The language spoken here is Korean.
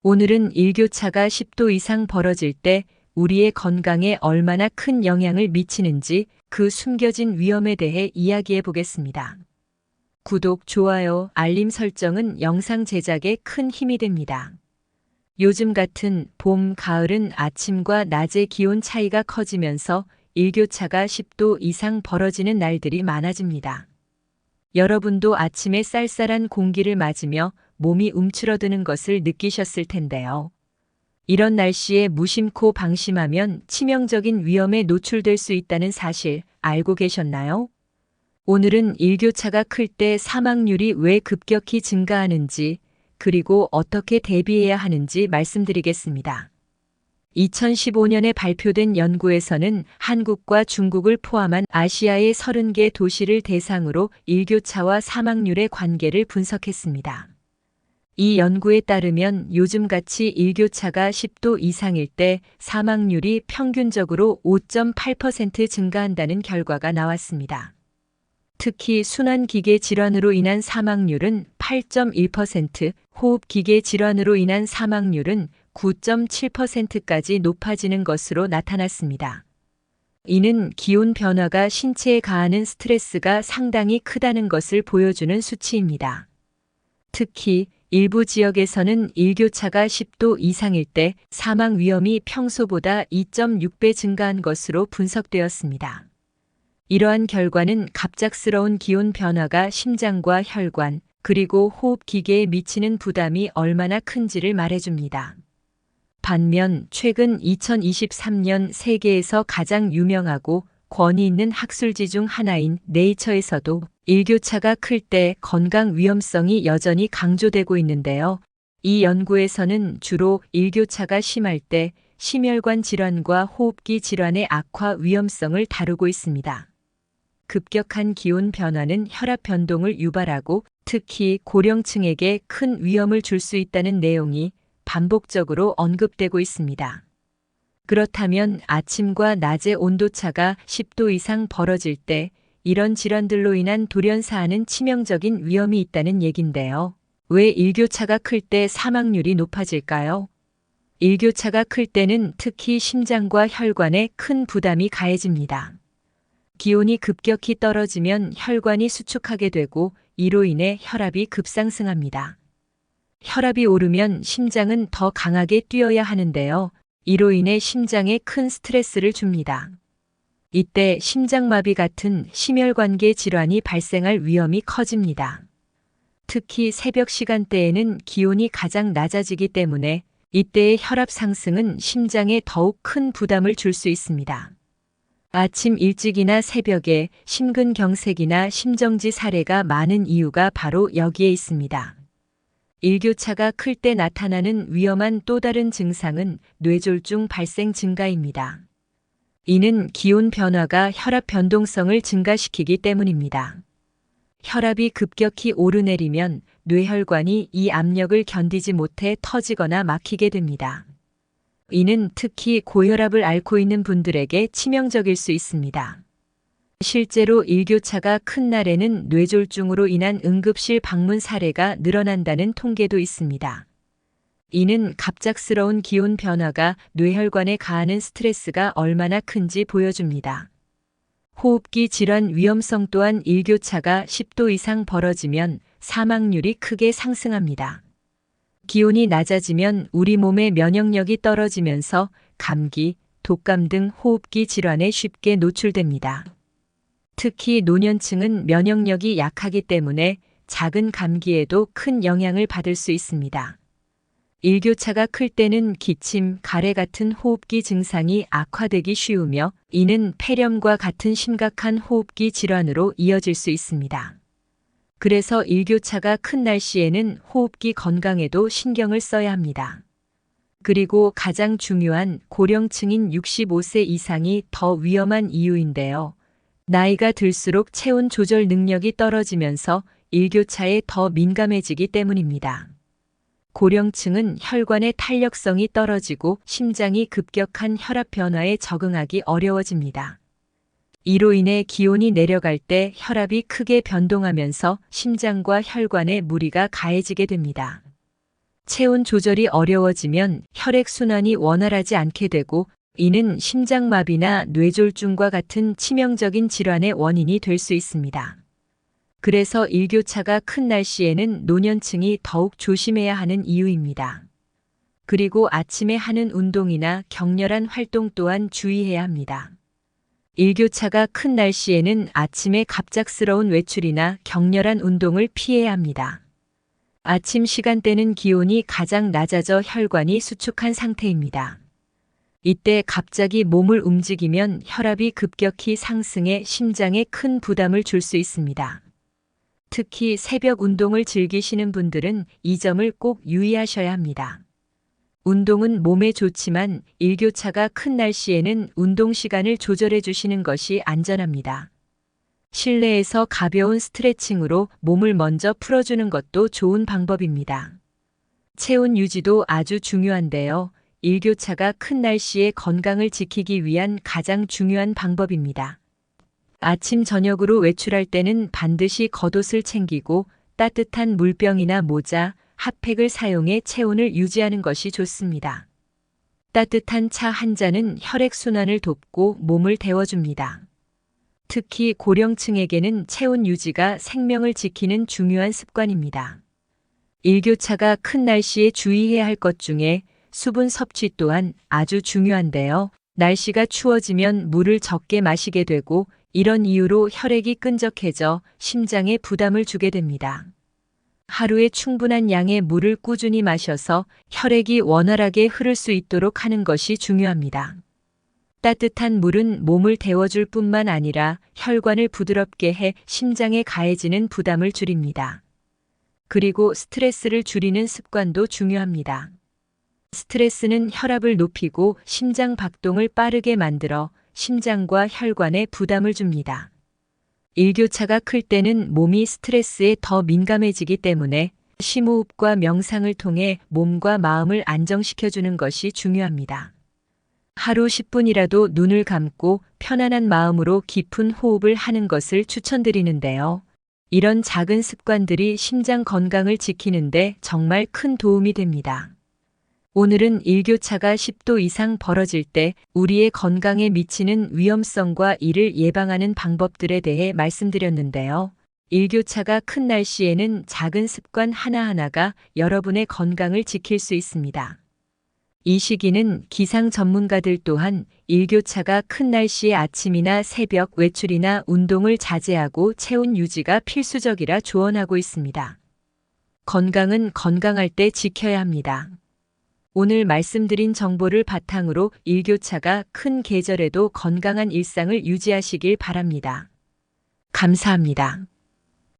오늘은 일교차가 10도 이상 벌어질 때 우리의 건강에 얼마나 큰 영향을 미치는지 그 숨겨진 위험에 대해 이야기해 보겠습니다. 구독, 좋아요, 알림 설정은 영상 제작에 큰 힘이 됩니다. 요즘 같은 봄, 가을은 아침과 낮의 기온 차이가 커지면서 일교차가 10도 이상 벌어지는 날들이 많아집니다. 여러분도 아침에 쌀쌀한 공기를 맞으며 몸이 움츠러드는 것을 느끼셨을 텐데요. 이런 날씨에 무심코 방심하면 치명적인 위험에 노출될 수 있다는 사실 알고 계셨나요? 오늘은 일교차가 클 때 사망률이 왜 급격히 증가하는지, 그리고 어떻게 대비해야 하는지 말씀드리겠습니다. 2015년에 발표된 연구에서는 한국과 중국을 포함한 아시아의 30개 도시를 대상으로 일교차와 사망률의 관계를 분석했습니다. 이 연구에 따르면 요즘같이 일교차가 10도 이상일 때 사망률이 평균적으로 5.8% 증가한다는 결과가 나왔습니다. 특히 순환기계 질환으로 인한 사망률은 8.1%, 호흡기계 질환으로 인한 사망률은 9.7%까지 높아지는 것으로 나타났습니다. 이는 기온 변화가 신체에 가하는 스트레스가 상당히 크다는 것을 보여주는 수치입니다. 특히 일부 지역에서는 일교차가 10도 이상일 때 사망 위험이 평소보다 2.6배 증가한 것으로 분석되었습니다. 이러한 결과는 갑작스러운 기온 변화가 심장과 혈관, 그리고 호흡기계에 미치는 부담이 얼마나 큰지를 말해줍니다. 반면 최근 2023년 세계에서 가장 유명하고 권위 있는 학술지 중 하나인 네이처에서도 일교차가 클 때 건강 위험성이 여전히 강조되고 있는데요. 이 연구에서는 주로 일교차가 심할 때 심혈관 질환과 호흡기 질환의 악화 위험성을 다루고 있습니다. 급격한 기온 변화는 혈압 변동을 유발하고 특히 고령층에게 큰 위험을 줄 수 있다는 내용이 반복적으로 언급되고 있습니다. 그렇다면 아침과 낮의 온도차가 10도 이상 벌어질 때 이런 질환들로 인한 돌연사하는 치명적인 위험이 있다는 얘긴데요. 왜 일교차가 클 때 사망률이 높아질까요? 일교차가 클 때는 특히 심장과 혈관에 큰 부담이 가해집니다. 기온이 급격히 떨어지면 혈관이 수축하게 되고 이로 인해 혈압이 급상승합니다. 혈압이 오르면 심장은 더 강하게 뛰어야 하는데요. 이로 인해 심장에 큰 스트레스를 줍니다. 이때 심장마비 같은 심혈관계 질환이 발생할 위험이 커집니다. 특히 새벽 시간대에는 기온이 가장 낮아지기 때문에 이때의 혈압 상승은 심장에 더욱 큰 부담을 줄 수 있습니다. 아침 일찍이나 새벽에 심근경색이나 심정지 사례가 많은 이유가 바로 여기에 있습니다. 일교차가 클 때 나타나는 위험한 또 다른 증상은 뇌졸중 발생 증가입니다. 이는 기온 변화가 혈압 변동성을 증가시키기 때문입니다. 혈압이 급격히 오르내리면 뇌혈관이 이 압력을 견디지 못해 터지거나 막히게 됩니다. 이는 특히 고혈압을 앓고 있는 분들에게 치명적일 수 있습니다. 실제로 일교차가 큰 날에는 뇌졸중으로 인한 응급실 방문 사례가 늘어난다는 통계도 있습니다. 이는 갑작스러운 기온 변화가 뇌혈관에 가하는 스트레스가 얼마나 큰지 보여줍니다. 호흡기 질환 위험성 또한 일교차가 10도 이상 벌어지면 사망률이 크게 상승합니다. 기온이 낮아지면 우리 몸의 면역력이 떨어지면서 감기, 독감 등 호흡기 질환에 쉽게 노출됩니다. 특히 노년층은 면역력이 약하기 때문에 작은 감기에도 큰 영향을 받을 수 있습니다. 일교차가 클 때는 기침, 가래 같은 호흡기 증상이 악화되기 쉬우며 이는 폐렴과 같은 심각한 호흡기 질환으로 이어질 수 있습니다. 그래서 일교차가 큰 날씨에는 호흡기 건강에도 신경을 써야 합니다. 그리고 가장 중요한 고령층인 65세 이상이 더 위험한 이유인데요. 나이가 들수록 체온 조절 능력이 떨어지면서 일교차에 더 민감해지기 때문입니다. 고령층은 혈관의 탄력성이 떨어지고 심장이 급격한 혈압 변화에 적응하기 어려워집니다. 이로 인해 기온이 내려갈 때 혈압이 크게 변동하면서 심장과 혈관에 무리가 가해지게 됩니다. 체온 조절이 어려워지면 혈액순환이 원활하지 않게 되고 이는 심장마비나 뇌졸중과 같은 치명적인 질환의 원인이 될 수 있습니다. 그래서 일교차가 큰 날씨에는 노년층이 더욱 조심해야 하는 이유입니다. 그리고 아침에 하는 운동이나 격렬한 활동 또한 주의해야 합니다. 일교차가 큰 날씨에는 아침에 갑작스러운 외출이나 격렬한 운동을 피해야 합니다. 아침 시간대는 기온이 가장 낮아져 혈관이 수축한 상태입니다. 이때 갑자기 몸을 움직이면 혈압이 급격히 상승해 심장에 큰 부담을 줄 수 있습니다. 특히 새벽 운동을 즐기시는 분들은 이 점을 꼭 유의하셔야 합니다. 운동은 몸에 좋지만 일교차가 큰 날씨에는 운동 시간을 조절해 주시는 것이 안전합니다. 실내에서 가벼운 스트레칭으로 몸을 먼저 풀어주는 것도 좋은 방법입니다. 체온 유지도 아주 중요한데요. 일교차가 큰 날씨에 건강을 지키기 위한 가장 중요한 방법입니다. 아침 저녁으로 외출할 때는 반드시 겉옷을 챙기고 따뜻한 물병이나 모자, 핫팩을 사용해 체온을 유지하는 것이 좋습니다. 따뜻한 차 한 잔은 혈액순환을 돕고 몸을 데워줍니다. 특히 고령층에게는 체온 유지가 생명을 지키는 중요한 습관입니다. 일교차가 큰 날씨에 주의해야 할 것 중에 수분 섭취 또한 아주 중요한데요. 날씨가 추워지면 물을 적게 마시게 되고 이런 이유로 혈액이 끈적해져 심장에 부담을 주게 됩니다. 하루에 충분한 양의 물을 꾸준히 마셔서 혈액이 원활하게 흐를 수 있도록 하는 것이 중요합니다. 따뜻한 물은 몸을 데워줄 뿐만 아니라 혈관을 부드럽게 해 심장에 가해지는 부담을 줄입니다. 그리고 스트레스를 줄이는 습관도 중요합니다. 스트레스는 혈압을 높이고 심장 박동을 빠르게 만들어 심장과 혈관에 부담을 줍니다. 일교차가 클 때는 몸이 스트레스에 더 민감해지기 때문에 심호흡과 명상을 통해 몸과 마음을 안정시켜주는 것이 중요합니다. 하루 10분이라도 눈을 감고 편안한 마음으로 깊은 호흡을 하는 것을 추천드리는데요. 이런 작은 습관들이 심장 건강을 지키는데 정말 큰 도움이 됩니다. 오늘은 일교차가 10도 이상 벌어질 때 우리의 건강에 미치는 위험성과 이를 예방하는 방법들에 대해 말씀드렸는데요. 일교차가 큰 날씨에는 작은 습관 하나하나가 여러분의 건강을 지킬 수 있습니다. 이 시기는 기상 전문가들 또한 일교차가 큰 날씨의 아침이나 새벽 외출이나 운동을 자제하고 체온 유지가 필수적이라 조언하고 있습니다. 건강은 건강할 때 지켜야 합니다. 오늘 말씀드린 정보를 바탕으로 일교차가 큰 계절에도 건강한 일상을 유지하시길 바랍니다. 감사합니다.